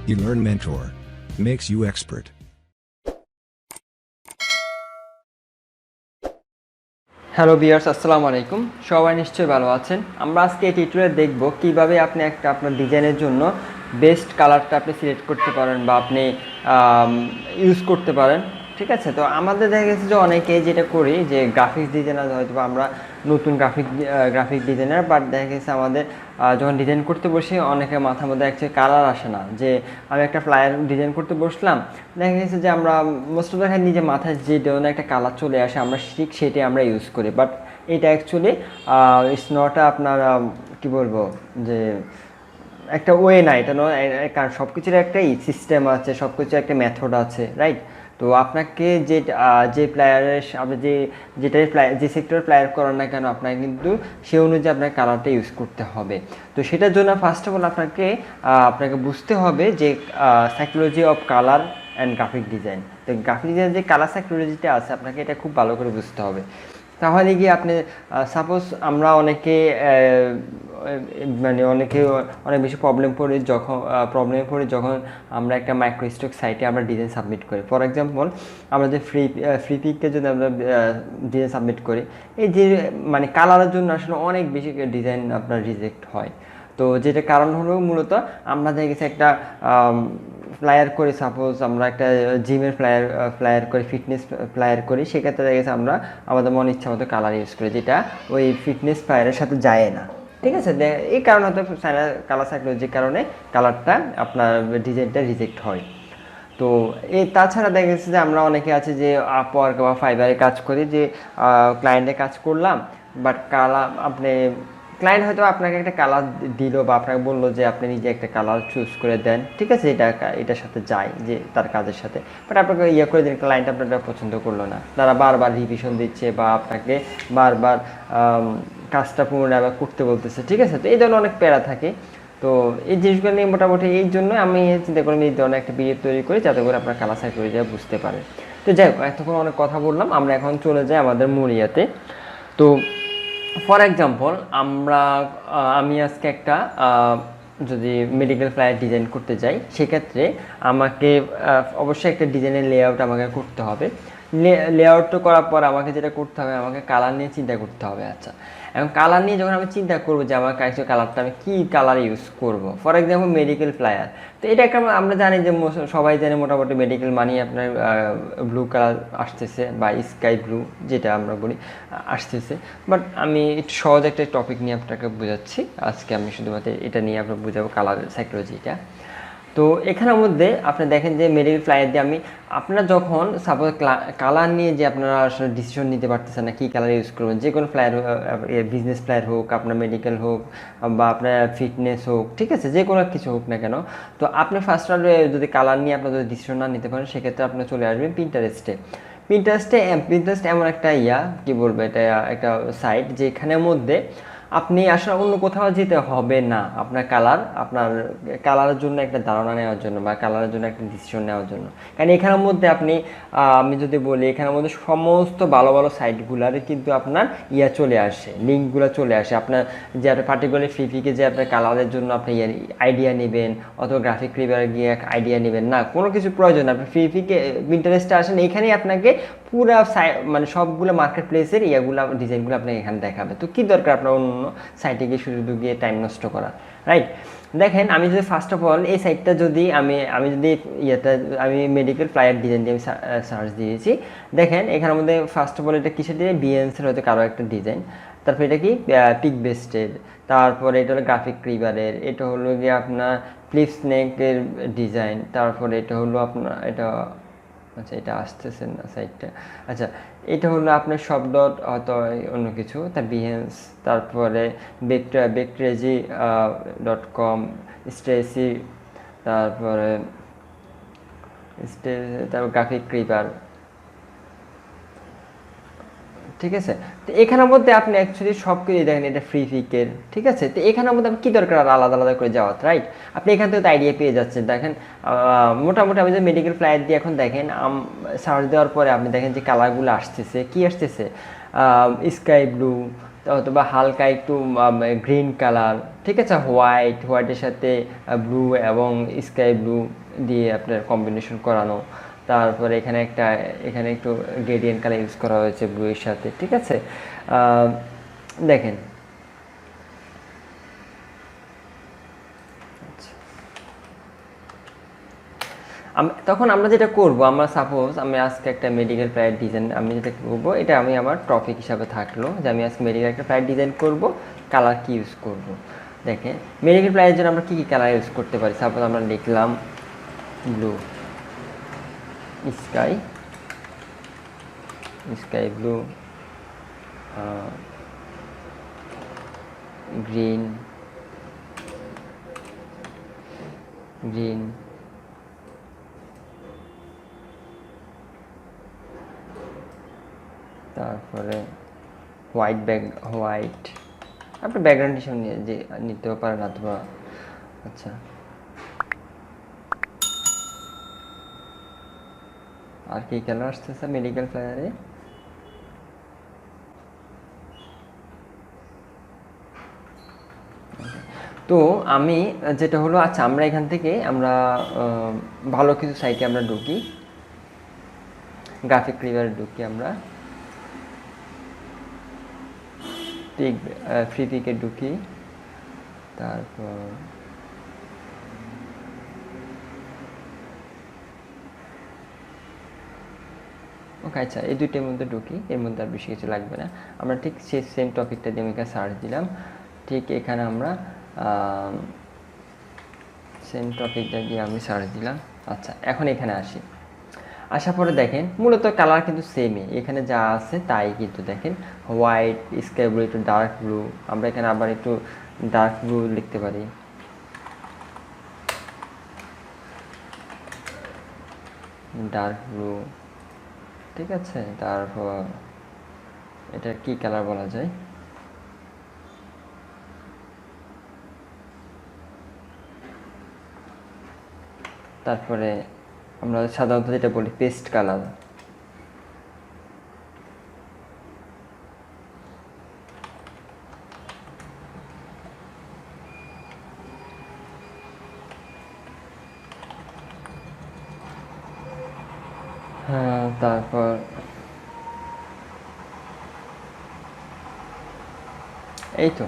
Elearn Mentor makes you expert. Hello viewers, আসসালামু আলাইকুম। সবাই নিশ্চয়ই ভালো আছেন। আমরা আজকে এই টিউটোরিয়ালে দেখব কিভাবে আপনি আপনার ডিজাইনের জন্য বেস্ট কালারটা আপনি সিলেক্ট করতে পারেন বা আপনি ইউজ করতে পারেন। ঠিক আছে, তো আমাদের দেখা গেছে যে অনেকে যেটা করি যে গ্রাফিক্স ডিজাইনার, হয়তো আমরা নতুন গ্রাফিক ডিজাইনার, বাট দেখা গেছে আমাদের যখন ডিজাইন করতে বসি অনেকের মাথার মধ্যে অ্যাকচুয়ালি কালার আসে না। যে আমি একটা ফ্লায়ার ডিজাইন করতে বসলাম, দেখা গেছে যে আমরা মোস্ট অফ দ্য টাইম নিজের মাথায় যে ধরনের একটা কালার চলে আসে আমরা ঠিক সেটাই আমরা ইউজ করি, বাট এটা অ্যাকচুয়ালি ইটস নট আপনার কী বলবো যে একটা ওয়ে না, এটা নয়। কারণ সব কিছুর একটা সিস্টেম আছে, সব কিছুর একটা মেথড আছে, রাইট? তো আপনাকে যে প্লেয়ারের আপনি যে সেক্টরে প্লেয়ার করেন না কেন, আপনাকে কিন্তু সে অনুযায়ী আপনার কালারটা ইউজ করতে হবে। তো সেটার জন্য ফার্স্ট অফ অল আপনাকে বুঝতে হবে যে psychology of colour and graphic design. তো গ্রাফিক ডিজাইনের যে কালার সাইকোলজিটা আছে আপনাকে এটা খুব ভালো করে বুঝতে হবে। তাহলে গিয়ে আপনি সাপোজ আমরা অনেকে অনেক বেশি প্রবলেমে পড়ি যখন আমরা একটা মাইক্রোস্টক সাইটে আমরা ডিজাইন সাবমিট করি। ফর এক্সাম্পল, আমরা যে ফ্রি পিককে যদি আমরা ডিজাইন সাবমিট করি, এই যে কালারের জন্য আসলে অনেক বেশি ডিজাইন আপনার রিজেক্ট হয়। তো যেটা কারণ হলো মূলত আমরা দেখে গেছি একটা ফ্লায়ার করি, সাপোজ আমরা একটা জিমের ফ্লায়ার করি, ফিটনেস ফ্লায়ার করি, সেক্ষেত্রে দেখা গেছে আমরা আমাদের মন ইচ্ছা মতো কালার ইউজ করি যেটা ওই ফিটনেস ফ্লায়ারের সাথে যায় না। ঠিক আছে, এই কারণে হয়তো কালার সাইকোলজির কারণে কালারটা আপনার ডিজাইনটা রিজেক্ট হয়। তো তাছাড়া দেখা গেছে যে আমরা অনেকে আছে যে আপওয়ার্ক বা ফাইবারে কাজ করি, যে ক্লায়েন্টে কাজ করলাম, বাট ক্লায়েন্ট হয়তো আপনাকে একটা কালার দিল বা আপনাকে বললো যে আপনি নিজে একটা কালার চুজ করে দেন, ঠিক আছে, এটার সাথে যায় যে তার কাজের সাথে, বাট আপনাকে করে দিন, ক্লায়েন্ট আপনারটা পছন্দ করলো না, তারা বারবার রিভিশন দিচ্ছে বা আপনাকে বারবার কাজটা পুনরায় করতে বলতেছে। ঠিক আছে, তো এই ধরনের অনেক প্যারা থাকে। তো এই জিনিসগুলো নিয়ে মোটামুটি এই জন্য আমি চিন্তা করি এই ধরনের একটা ভিডিও তৈরি করি যাতে করে আপনার কালার সাইকোলজি বুঝতে পারে। তো যাই হোক, এতক্ষণ অনেক কথা বললাম, আমরা এখন চলে যাই আমাদের মূল ইয়াতে। তো ফর এক্সাম্পল, আমি আজকে একটা যদি মেডিকেল ফ্লায়ার ডিজাইন করতে যাই, সেক্ষেত্রে আমাকে অবশ্যই একটা ডিজাইনের লেআউট আমাকে করতে হবে। লেআউটটা করার পর আমাকে যেটা করতে হবে, আমাকে কালার নিয়ে চিন্তা করতে হবে। আচ্ছা, এখন কালার নিয়ে যখন আমি চিন্তা করবো যে আমার কাছে কালারটা আমি কী কালার ইউজ করব, ফর এক্সাম্পল মেডিকেল ফ্লায়ার, তো এটা একটা আমরা জানি যে সবাই জানে মোটামুটি মেডিকেল মানি আপনার ব্লু কালার আসতেছে বা স্কাই ব্লু যেটা আমরা বলি আসতেছে, বাট আমি একটু সহজ একটা টপিক নিয়ে আপনাকে বোঝাচ্ছি আজকে। আমি শুধুমাত্র এটা নিয়ে আপনাকে বোঝাবো কালার সাইকোলজিটা। তো এখানের মধ্যে আপনি দেখেন যে মেডিকেল ফ্লায়ার দিয়ে আপনারা যখন সাপোজ কালার নিয়ে যে আপনারা আসলে ডিসিশন নিতে পারতেছেন না কী কালার ইউজ করবেন, যে কোনো ফ্লায়ার, বিজনেস ফ্লায়ার হোক, আপনার মেডিকেল হোক বা আপনার ফিটনেস হোক, ঠিক আছে, যে কোনো কিছু হোক না কেন, তো আপনি ফার্স্ট যদি কালার নিয়ে আপনার যদি ডিসিশন না নিতে পারেন, সেক্ষেত্রে আপনি চলে আসবেন পিন্টারেস্টে। পিন্টারেস্ট এমন একটা কি বলবো, এটা একটা সাইট যেখানের মধ্যে আপনি আসলে অন্য কোথাও যেতে হবে না আপনার কালারের জন্য একটা ধারণা নেওয়ার জন্য বা কালারের জন্য একটা ডিসিশন নেওয়ার জন্য। কারণ এখানের মধ্যে আমি যদি বলি, এখানের মধ্যে সমস্ত ভালো ভালো সাইটগুলার কিন্তু আপনার চলে আসে, লিঙ্কগুলো চলে আসে। আপনার যে একটা পার্টিকুলার ফ্রিপিকে যে আপনার কালারের জন্য আপনি আইডিয়া নেবেন অথবা গ্রাফিক ক্রিপারে গিয়ে আইডিয়া নেবেন না, কোনো কিছু প্রয়োজন না। আপনি ফ্রিপিকে ইন্টারেস্টে আসেন, এখানেই আপনাকে পুরো সবগুলো মার্কেট প্লেসের ডিজাইনগুলো আপনাকে এখানে দেখাবে। তো কী দরকার আপনার অন্য সাইটে গিয়ে শুধু গিয়ে টাইম নষ্ট করা, রাইট? দেখেন, আমি যদি ফার্স্ট অফ অল এই সাইটটা যদি আমি মেডিকেল ফ্লায়ার ডিজাইন দিয়ে আমি সার্চ দিয়েছি, দেখেন এখানের মধ্যে ফার্স্ট অফ অল এটা কিসের ডিজাইন, বিএনসের হয়তো কারো একটা ডিজাইন, তারপর এটা কি পিক বেস্টের, তারপরে এটা হলো গ্রাফিক ক্রিপারের, এটা হলো গিয়ে আপনার ফ্লিপ স্নেকের ডিজাইন, তারপরে এটা হলো আপনার আচ্ছা এটা আসতেছে না সাইটটা, আচ্ছা এটা হলো আপনার সব ডট হয়তো অন্য কিছু, তার বিহেন্স, তারপরে becrazy.com, স্ট্রেসি, তারপরে গ্রাফিক ক্রিপার, ঠিক আছে। তো এখানের মধ্যে আপনি অ্যাকচুয়ালি সব কিছু দেখেন, এটা ফ্রি পিকের, ঠিক আছে। তো এখানের মধ্যে আপনি কী দরকার আর আলাদা আলাদা করে যাওয়া, রাইট? আপনি এখান থেকে তো আইডিয়া পেয়ে যাচ্ছেন। দেখেন মোটামুটি আমি যে মেডিকেল ফ্লায়ার দিয়ে এখন দেখেন সার্চ দেওয়ার পরে আপনি দেখেন যে কালারগুলো আসতেছে, কী আসতেছে, স্কাই ব্লু অথবা হালকা একটু গ্রিন কালার, ঠিক আছে, হোয়াইটের সাথে ব্লু এবং স্কাই ব্লু দিয়ে আপনার কম্বিনেশন করানো। তারপরে এখানে একটু গ্রেডিয়েন্ট কালার ইউজ করা হয়েছে ব্লু এর সাথে। ঠিক আছে, দেখেন তখন আমরা যেটা করব, আমরা সাপোজ আমি আজকে একটা মেডিকেল প্রাইড ডিজাইন আমি যেটা করবো, এটা আমি আমার টপিক হিসাবে থাকলো যে আমি আজকে মেডিকেল একটা প্রাইড ডিজাইন করব, কালার কি ইউজ করব। দেখেন মেডিকেল প্রাইডের জন্য আমরা কী কী কালার ইউজ করতে পারি। সাপোজ আমরা লিখলাম ব্লু, স্কাই ব্লু, গ্রিন, তারপরে হোয়াইট আপনার ব্যাকগ্রাউন্ড হিসেবে যে নিতেও পারেন অথবা। আচ্ছা, আর কি কালার আসতেছে মেডিকেল ফ্লায়ারে? তো আমি যেটা হলো, আচ্ছা আমরা এখান থেকে আমরা ভালো কিছু সাইটে আমরা ঢুকি, গ্রাফিক ক্লিভারে ঢুকি, আমরা ফ্রি পিকে ঢুকি, তারপর ওকে আচ্ছা এই দুইটার মধ্যে ঢুকি, এর মধ্যে আর বেশি কিছু লাগবে না। আমরা ঠিক সেই সেম টপিকটা দিয়ে আমি এখানে সার্চ দিলাম, ঠিক এখানে আমরা সেম টপিকটা দিয়ে আমি সার্চ দিলাম। আচ্ছা এখন এখানে আসি, আসার পরে দেখেন মূলত কালার কিন্তু সেমই, এখানে যা আছে তাই কিন্তু দেখেন হোয়াইট, স্কাই ব্লু, একটু ডার্ক ব্লু, আমরা এখানে আবার একটু ডার্ক ব্লু লিখতে পারি, ডার্ক ব্লু। ঠিক আছে, তারপর এটা কি কালার বলা যায়, তারপরে আমরা সাধারণত যেটা বলি পেস্ট কালার। হ্যাঁ, তারপর এই তো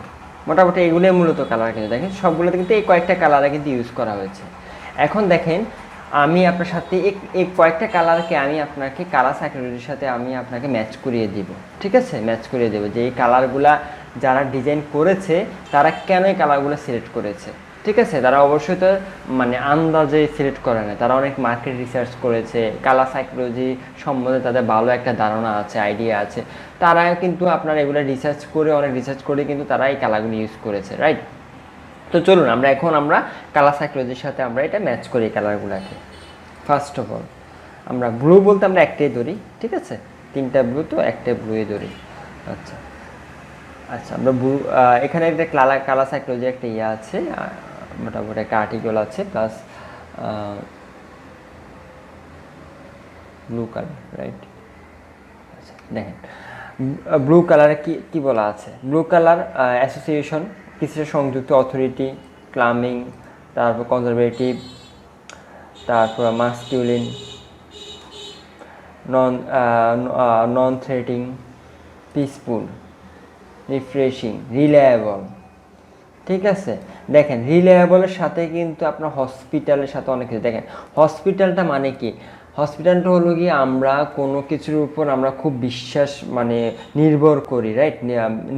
মোটামুটি এগুলোই মূলত কালার, কিন্তু দেখেন সবগুলোতে কিন্তু এই কয়েকটা কালারে কিন্তু ইউজ করা হয়েছে। এখন দেখেন আমি আপনার সাথে এই কয়েকটা কালারকে আমি আপনাকে কালার সাইকোলজির সাথে আমি আপনাকে ম্যাচ করিয়ে দিব। ঠিক আছে, ম্যাচ করিয়ে দেবো যে এই কালারগুলা যারা ডিজাইন করেছে তারা কেন এই কালারগুলো সিলেক্ট করেছে। ঠিক আছে, তারা অবশ্যই তো মানে আন্দাজে সিলেক্ট করে না, তারা অনেক মার্কেট রিসার্চ করেছে, কালার সাইকোলজি সম্বন্ধে তাদের ভালো একটা ধারণা আছে, আইডিয়া আছে, তারা কিন্তু আপনার এগুলো অনেক রিসার্চ করে কিন্তু তারা এই কালারগুলো ইউজ করেছে, রাইট। তো চলুন আমরা কালার সাইকোলজির সাথে আমরা এটা ম্যাচ করি কালারগুলোকে। ফার্স্ট অফ অল আমরা ব্লু বলতে আমরা একটাই ধরি, ঠিক আছে, তিনটা ব্লু তো একটাই ব্লুই ধরি। আচ্ছা আচ্ছা আমরা ব্লু, এখানে একটা কালার সাইকোলজি একটা ইয়ে আছে, মোটামুটি একটা আর্টিকেল আছে, প্লাস ব্লু কালার, রাইট। আচ্ছা দেখেন ব্লু কালারে কি বলা আছে, ব্লু কালার অ্যাসোসিয়েশন, কিছুটা সংযুক্ত অথরিটি, ক্লামিং, তারপর কনজারভেটিভ, তারপর মাস্কিউলিন, নন থ্রেটিং, পিসফুল, রিফ্রেশিং, রিলায়েবল। ঠিক আছে, দেখেন রিলায়েবলের সাথে কিন্তু আপনার হসপিটালের সাথে অনেক কিছু, দেখেন হসপিটালটা মানে কি, হসপিটালটা হলো কি আমরা কোনো কিছুর উপর আমরা খুব বিশ্বাস মানে নির্ভর করি, রাইট,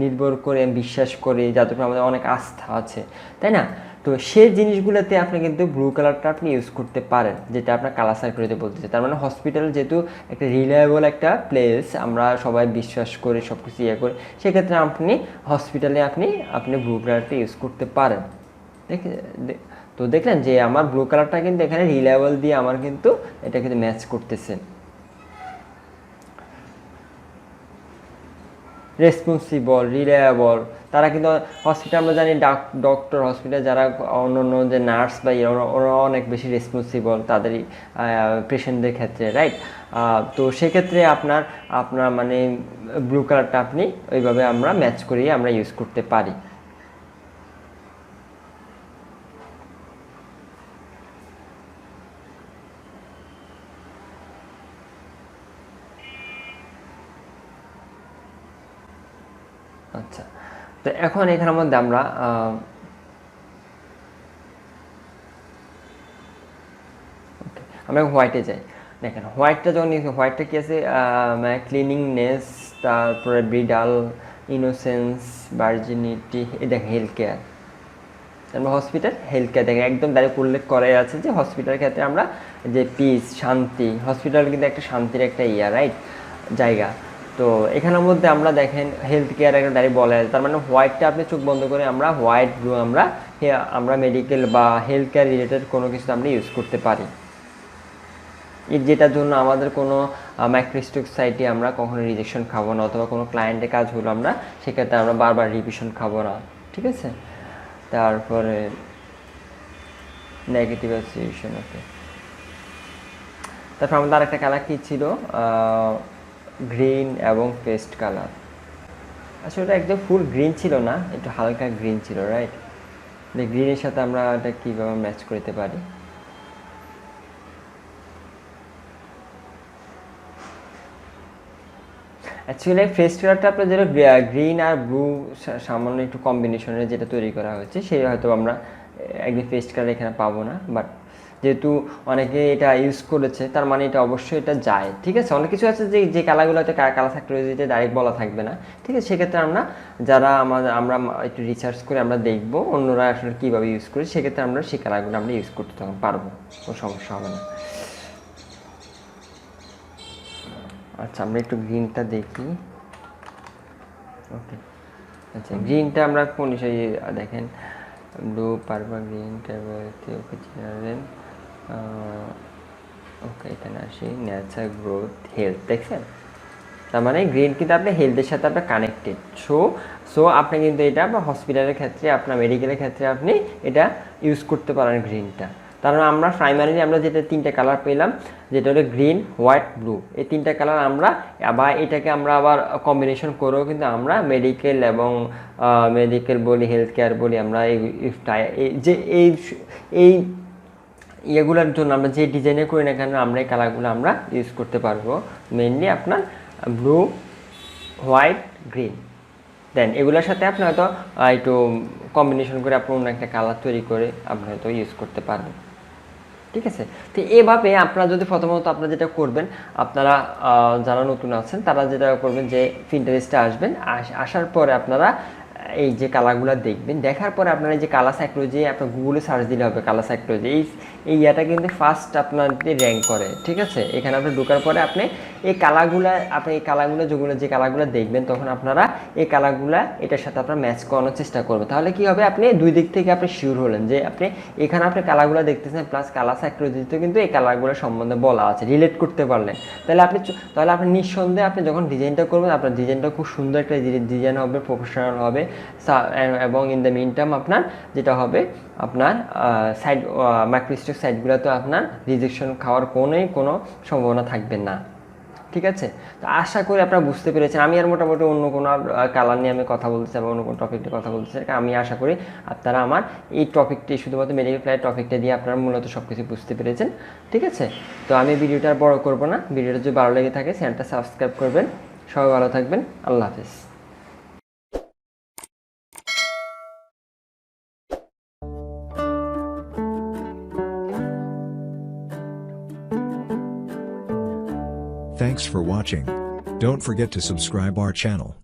নির্ভর করে বিশ্বাস করি, যাদের উপর আমাদের অনেক আস্থা আছে, তাই না। তো সেই জিনিসগুলোতে আপনি কিন্তু ব্লু কালারটা আপনি ইউজ করতে পারেন, যেটা আপনার কালার সাইকোলজিতে বলতেছে। তার মানে হসপিটাল যেহেতু একটা রিলায়েবল একটা প্লেস, আমরা সবাই বিশ্বাস করি, সব কিছু ইয়ে করি, সেক্ষেত্রে আপনি হসপিটালে আপনি ব্লু কালারটা ইউজ করতে পারেন। তো দেখলেন যে আমার ব্লু কালারটা কিন্তু এখানে রিলায়েবল দিয়ে আমার কিন্তু এটা কিন্তু ম্যাচ করতেছে। রেসপন্সিবল, রিলায়েবল, তারা কিন্তু হসপিটাল আমরা জানি ডক্টর, হসপিটাল যারা অন্য যে নার্স বা ওরা অনেক বেশি রেসপন্সিবল তাদের পেশেন্টদের ক্ষেত্রে, রাইট। তো সেক্ষেত্রে আপনার মানে ব্লু কালারটা আপনি ওইভাবে আমরা ম্যাচ করিয়ে আমরা ইউজ করতে পারি। আচ্ছা, তো এখন এখানের মধ্যে আমরা হোয়াইটে যাই। দেখেন হোয়াইটটা যখন হোয়াইটটা কী আছে, মানে ক্লিনিংনেস, তারপরে ব্রিডাল, ইনোসেন্স, ভার্জিনিটি, এই দেখেন হেলথ কেয়ার, আমরা হসপিটাল হেলথ কেয়ার দেখেন একদম ডাইরেক্ট উল্লেখ করা আছে যে হসপিটালের ক্ষেত্রে আমরা যে পিস, শান্তি, হসপিটাল কিন্তু একটা শান্তির একটা রাইট জায়গা। তো এখানের মধ্যে আমরা দেখেন হেলথ কেয়ার একটা ডাইরেক্ট বলা আছে, তার মানে হোয়াইটটা আপনি চোখ বন্ধ করে আমরা হোয়াইট ব্লু আমরা মেডিকেল বা হেলথ কেয়ার রিলেটেড কোনো কিছু আমরা ইউজ করতে পারি, যেটার জন্য আমাদের কোনো মাইক্রোস্টক সাইটে আমরা কখনো রিজেকশন খাবো না, অথবা কোনো ক্লায়েন্টের কাজ হলো আমরা সেক্ষেত্রে আমরা বারবার রিভিশন খাবো না, ঠিক আছে। তারপরে নেগেটিভ অ্যাসোসিয়েশন, ওকে। তারপর আমাদের আরেকটা কালার কী ছিল, গ্রিন এবং পেস্ট কালার। আসলে এটা একদম ফুল গ্রিন ছিল না, একটু হালকা গ্রিন ছিল, রাইট। গ্রিনের সাথে আমরা এটা কীভাবে ম্যাচ করতে পারি, অ্যাকচুয়ালি ফেস্ট কালারটা আপনার যেটা গ্রিন আর ব্লু সামান্য একটু কম্বিনেশনের যেটা তৈরি করা হয়েছে, সেই হয়তো আমরা একদম ফেস্ট কালার এখানে পাবো না, বাট যেহেতু অনেকে এটা ইউজ করেছে তার মানে এটা অবশ্যই এটা যায়, ঠিক আছে। অনেক কিছু আছে যে কালারগুলো হয়তো কালার সাইকোলজিতে ডাইরেক্ট বলা থাকবে না, ঠিক আছে। সেক্ষেত্রে আমরা একটু রিসার্চ করে আমরা দেখবো অন্যরা আসলে কীভাবে ইউজ করে, সেক্ষেত্রে আমরা সেই কালারগুলো আমরা ইউজ করতে তখন পারবো, কোনো সমস্যা হবে না। আচ্ছা, আমরা একটু গ্রিনটা দেখি, ওকে। আচ্ছা, গ্রিনটা আমরা কোন হিসেবে দেখেন, ব্লু, পার্পল, গ্রিন, ওকে, জেনারেল, ওকে, এখানে আসি ন্যাচার, গ্রোথ, হেলথ, দেখছেন। তার মানে গ্রিন কিন্তু আপনার হেলথের সাথে আপনার কানেক্টেড। সো আপনি কিন্তু এটা আপনার হসপিটালের ক্ষেত্রে, আপনার মেডিকেলের ক্ষেত্রে আপনি এটা ইউজ করতে পারেন গ্রিনটা। কারণ আমরা প্রাইমারিলি আমরা যেটা তিনটে কালার পেলাম, যেটা হলো গ্রিন, হোয়াইট, ব্লু, এই তিনটা কালার আমরা আবার এটাকে আমরা আবার কম্বিনেশন করেও কিন্তু আমরা মেডিকেল বলি, হেলথ কেয়ার বলি, আমরা এই ইয়েগুলোর জন্য আমরা যে ডিজাইনে করি না কেন আমরা এই কালারগুলো আমরা ইউজ করতে পারবো। মেনলি আপনার ব্লু, হোয়াইট, গ্রিন, দেন এগুলোর সাথে আপনি হয়তো একটু কম্বিনেশন করে আপনি অন্য একটা কালার তৈরি করে আপনি হয়তো ইউজ করতে পারবেন, ঠিক আছে। তো এভাবে আপনারা যদি প্রথমত আপনারা যেটা করবেন, আপনারা যারা নতুন আছেন তারা যেটা করবেন যে পিন্টারেস্টে আসবেন, আসার পরে আপনারা এই যে কালারগুলো দেখবেন, দেখার পরে আপনারা এই যে কালার সাইকোলজি আপনার গুগলে সার্চ দিলে হবে, কালার সাইকোলজি এই ইয়াটা কিন্তু ফার্স্ট আপনাদের র্যাঙ্ক করে, ঠিক আছে। এখানে আপনি ঢোকার পরে আপনি এই কালারগুলো যে কালারগুলো দেখবেন, তখন আপনারা এই কালারগুলো এটার সাথে আপনারা ম্যাচ করানোর চেষ্টা করবেন। তাহলে কি হবে, আপনি দুই দিক থেকে আপনি শিওর হলেন যে এখানে আপনি কালারগুলো দেখতেছেন, প্লাস কালার সাইকোলজিতে কিন্তু এই কালারগুলো সম্বন্ধে বলা আছে, রিলেট করতে পারলেন। তাহলে আপনি নিঃসন্দেহে আপনি যখন ডিজাইনটা করবেন, আপনার ডিজাইনটা খুব সুন্দর একটা ডিজাইন হবে, প্রফেশনাল হবে, এবং ইন দ্য মিন টার্ম আপনার যেটা হবে, আপনার সাইড মাইক্রোস্টক সাইটগুলোতে আপনার রিজেকশন খাওয়ার কোনো সম্ভাবনা থাকবে না, ঠিক আছে। তো আশা করি আপনারা বুঝতে পেরেছেন। আমি আর মোটামুটি অন্য কোনো কালার নিয়ে আমি কথা বলতে চাই বা অন্য কোনো টপিক নিয়ে কথা বলতে চাই, আমি আশা করি আপনারা আমার এই টপিকটি শুধুমাত্র মেডিকেল ফ্লাইট টপিকটা দিয়ে আপনারা মূলত সব কিছু বুঝতে পেরেছেন, ঠিক আছে। তো আমি ভিডিওটা আর বড় করবো না, ভিডিওটা যদি ভালো লেগে থাকে চ্যানেলটা সাবস্ক্রাইব করবেন। সবাই ভালো থাকবেন, আল্লাহ হাফেজ। Thanks for watching. Don't forget to subscribe our channel.